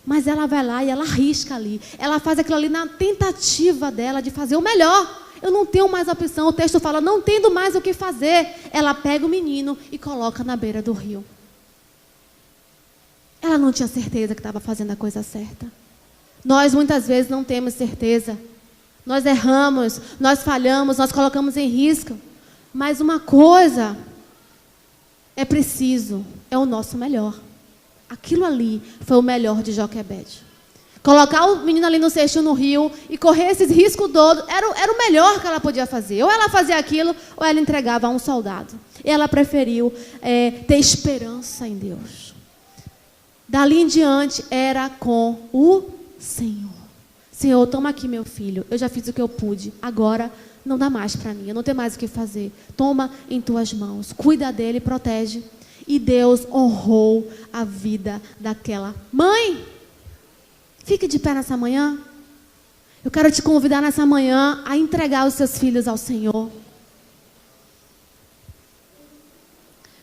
Mas ela vai lá e ela arrisca ali. Ela faz aquilo ali na tentativa dela de fazer o melhor. Eu não tenho mais opção. O texto fala, não tendo mais o que fazer. Ela pega o menino e coloca na beira do rio. Ela não tinha certeza que estava fazendo a coisa certa. Nós muitas vezes não temos certeza. Nós erramos, nós falhamos, nós colocamos em risco. Mas uma coisa é preciso, é o nosso melhor. Aquilo ali foi o melhor de Joquebede. Colocar o menino ali no cestinho no rio e correr esses riscos todos, era o melhor que ela podia fazer. Ou ela fazia aquilo, ou ela entregava a um soldado. E ela preferiu ter esperança em Deus. Dali em diante, era com o Senhor. Senhor, toma aqui meu filho, eu já fiz o que eu pude, agora não dá mais para mim, eu não tenho mais o que fazer. Toma em tuas mãos, cuida dele, protege. E Deus honrou a vida daquela mãe. Fique de pé nessa manhã. Eu quero te convidar nessa manhã a entregar os seus filhos ao Senhor.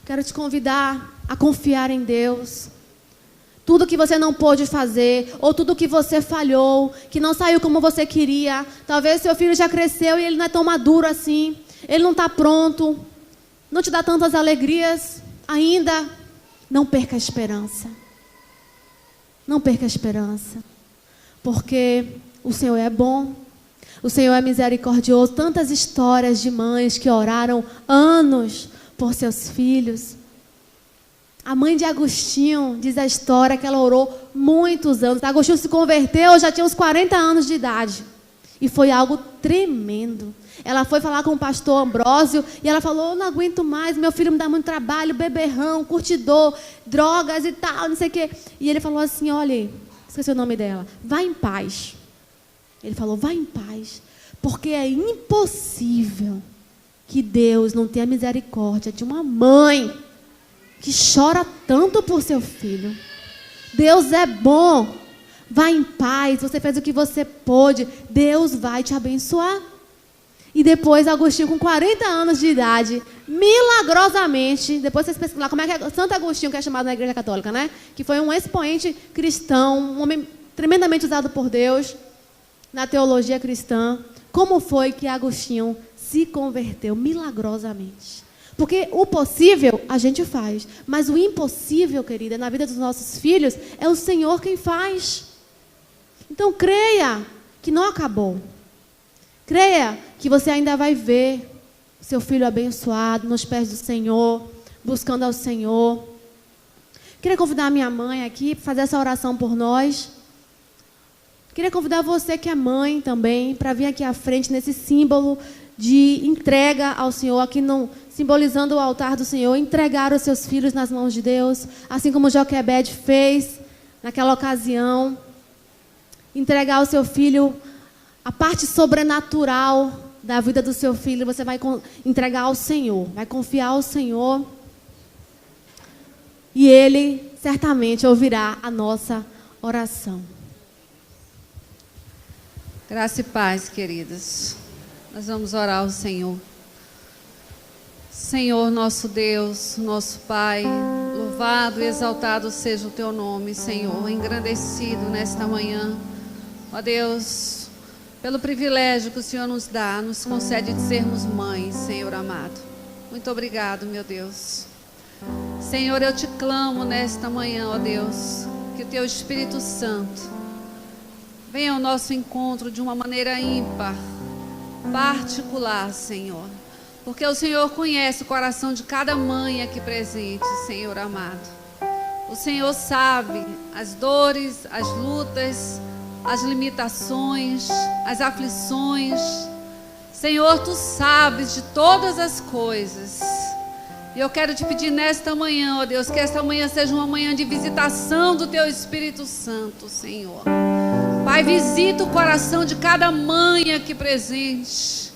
Quero te convidar a confiar em Deus. Tudo que você não pôde fazer, ou tudo que você falhou, que não saiu como você queria. Talvez seu filho já cresceu e ele não é tão maduro assim. Ele não está pronto. Não te dá tantas alegrias ainda. Não perca a esperança. Não perca a esperança. Porque o Senhor é bom. O Senhor é misericordioso. Tantas histórias de mães que oraram anos por seus filhos. A mãe de Agostinho, diz a história, que ela orou muitos anos. Agostinho se converteu, já tinha uns 40 anos de idade. E foi algo tremendo. Ela foi falar com o pastor Ambrósio e ela falou: eu não aguento mais, meu filho me dá muito trabalho, beberrão, curtidor, drogas e tal, não sei o quê. E ele falou assim: olha, esqueci o nome dela, vai em paz. Ele falou: vai em paz, porque é impossível que Deus não tenha misericórdia de uma mãe que chora tanto por seu filho. Deus é bom. Vai em paz, você fez o que você pôde, Deus vai te abençoar. E depois Agostinho, com 40 anos de idade, milagrosamente, depois vocês pesquisam lá como é que é Santo Agostinho, que é chamado na Igreja Católica, né? Que foi um expoente cristão, um homem tremendamente usado por Deus na teologia cristã. Como foi que Agostinho se converteu milagrosamente? Porque o possível a gente faz, mas o impossível, querida, na vida dos nossos filhos, é o Senhor quem faz. Então creia que não acabou. Creia que você ainda vai ver seu filho abençoado nos pés do Senhor, buscando ao Senhor. Queria convidar a minha mãe aqui para fazer essa oração por nós. Queria convidar você que é mãe também para vir aqui à frente nesse símbolo de entrega ao Senhor, aqui não, simbolizando o altar do Senhor, entregar os seus filhos nas mãos de Deus, assim como Joquebede fez naquela ocasião. Entregar ao seu filho a parte sobrenatural da vida do seu filho, você vai entregar ao Senhor, vai confiar ao Senhor, e Ele certamente ouvirá a nossa oração. Graça e paz, queridas. Nós vamos orar ao Senhor. Senhor, nosso Deus, nosso Pai, louvado e exaltado seja o Teu nome, Senhor, engrandecido nesta manhã. Ó Deus, pelo privilégio que o Senhor nos dá, nos concede de sermos mães, Senhor amado. Muito obrigado, meu Deus. Senhor, eu te clamo nesta manhã, ó Deus, que o Teu Espírito Santo venha ao nosso encontro de uma maneira ímpar, particular, Senhor. Porque o Senhor conhece o coração de cada mãe aqui presente, Senhor amado. O Senhor sabe as dores, as lutas, as limitações, as aflições. Senhor, Tu sabes de todas as coisas. E eu quero te pedir nesta manhã, ó Deus, que esta manhã seja uma manhã de visitação do Teu Espírito Santo, Senhor. Pai, visita o coração de cada mãe aqui presente.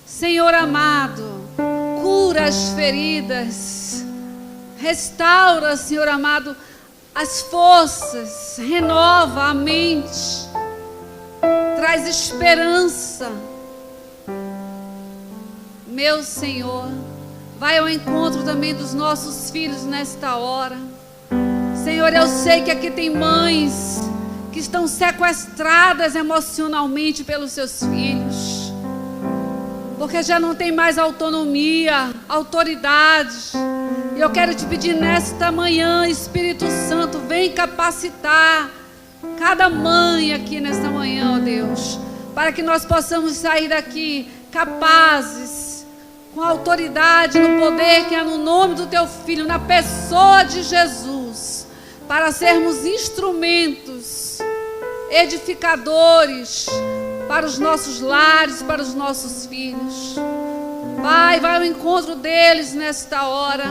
Senhor amado, cura as feridas, restaura, Senhor amado, as forças, renova a mente, traz esperança. Meu Senhor, vai ao encontro também dos nossos filhos nesta hora. Senhor, eu sei que aqui tem mães que estão sequestradas emocionalmente pelos seus filhos, porque já não tem mais autonomia, autoridade. E eu quero te pedir nesta manhã, Espírito Santo, vem capacitar cada mãe aqui nesta manhã, ó Deus, para que nós possamos sair daqui capazes, com a autoridade, no poder que é no nome do Teu Filho, na pessoa de Jesus, para sermos instrumentos edificadores para os nossos lares, para os nossos filhos. Pai, vai ao encontro deles nesta hora.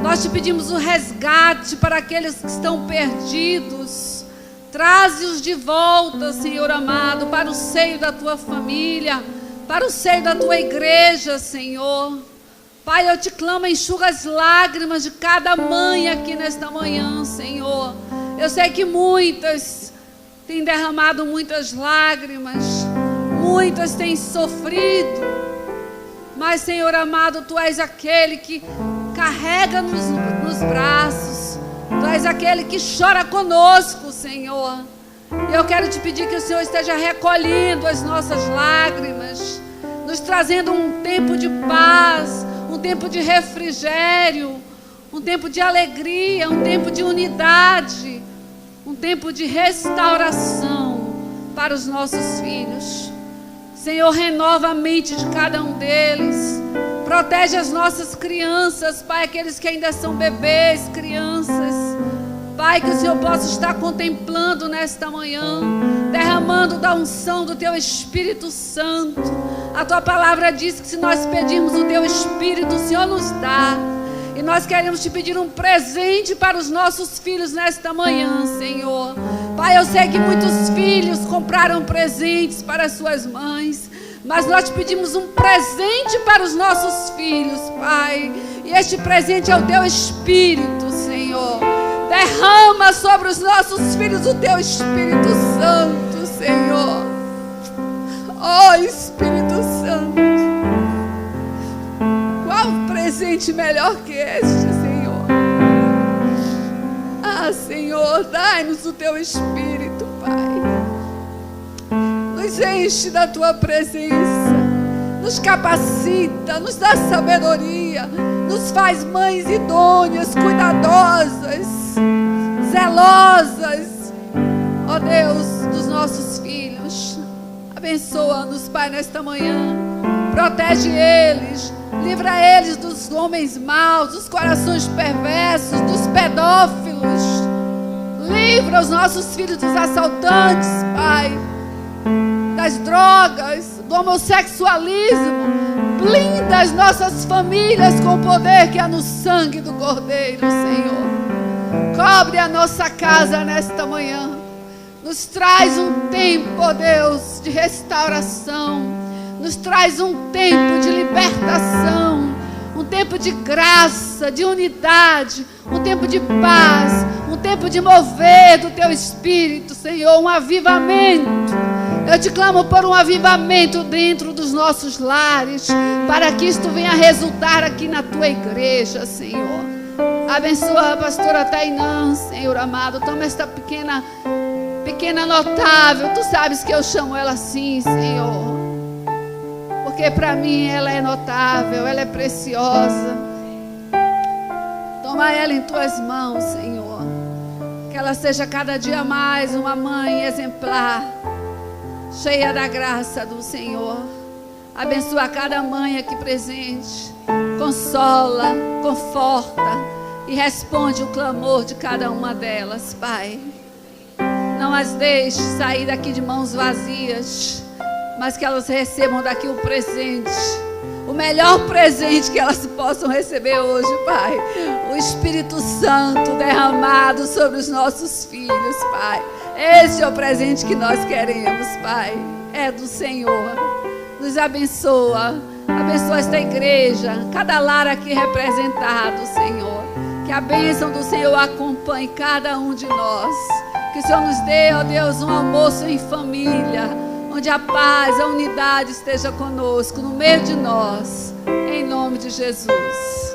Nós te pedimos o resgate para aqueles que estão perdidos. Traze-os de volta, Senhor amado, para o seio da Tua família, para o seio da Tua igreja, Senhor. Pai, eu te clamo, enxuga as lágrimas de cada mãe aqui nesta manhã, Senhor. Eu sei que muitas têm derramado muitas lágrimas, muitas têm sofrido, mas, Senhor amado, Tu és aquele que carrega nos braços, Tu és aquele que chora conosco, Senhor. E eu quero te pedir que o Senhor esteja recolhendo as nossas lágrimas, nos trazendo um tempo de paz, um tempo de refrigério, um tempo de alegria, um tempo de unidade, um tempo de restauração para os nossos filhos. Senhor, renova a mente de cada um deles. Protege as nossas crianças, Pai, aqueles que ainda são bebês, crianças. Pai, que o Senhor possa estar contemplando nesta manhã derramando da unção do Teu Espírito Santo. A Tua palavra diz que se nós pedirmos o Teu Espírito, o Senhor nos dá. E nós queremos Te pedir um presente para os nossos filhos nesta manhã, Senhor. Pai, eu sei que muitos filhos compraram presentes para as suas mães, mas nós Te pedimos um presente para os nossos filhos, Pai. E este presente é o Teu Espírito, Senhor. Derrama sobre os nossos filhos o Teu Espírito Santo, Senhor. Oh, Espírito Santo. Qual presente melhor que este, Senhor? Ah, Senhor, dai-nos o Teu Espírito, Pai. Nos enche da Tua presença. Nos capacita, nos dá sabedoria. Nos faz mães idôneas, cuidadosas, zelosas. Ó Deus, dos nossos filhos. Abençoa-nos, Pai, nesta manhã. Protege eles. Livra eles dos homens maus, dos corações perversos, dos pedófilos. Livra os nossos filhos dos assaltantes, Pai, das drogas, do homossexualismo. Blinda as nossas famílias com o poder que há no sangue do Cordeiro, Senhor. Cobre a nossa casa nesta manhã. Nos traz um tempo, ó Deus, de restauração. Nos traz um tempo de libertação, um tempo de graça, de unidade, um tempo de paz, um tempo de mover do Teu Espírito, Senhor, um avivamento. Eu Te clamo por um avivamento dentro dos nossos lares, para que isto venha resultar aqui na Tua igreja, Senhor. Abençoa a pastora Tainã, Senhor amado. Toma esta pequena notável, Tu sabes que eu chamo ela assim, Senhor. Porque para mim ela é notável, ela é preciosa. Toma ela em Tuas mãos, Senhor. Que ela seja cada dia mais uma mãe exemplar, cheia da graça do Senhor. Abençoa cada mãe aqui presente. Consola, conforta e responde o clamor de cada uma delas, Pai. Não as deixe sair daqui de mãos vazias, mas que elas recebam daqui o presente, o melhor presente que elas possam receber hoje, Pai. O Espírito Santo derramado sobre os nossos filhos, Pai. Esse é o presente que nós queremos, Pai. É do Senhor. Nos abençoa. Abençoa esta igreja, cada lar aqui representado, Senhor. Que a bênção do Senhor acompanhe cada um de nós. Que o Senhor nos dê, ó Deus, um almoço em família, onde a paz, a unidade esteja conosco, no meio de nós, em nome de Jesus.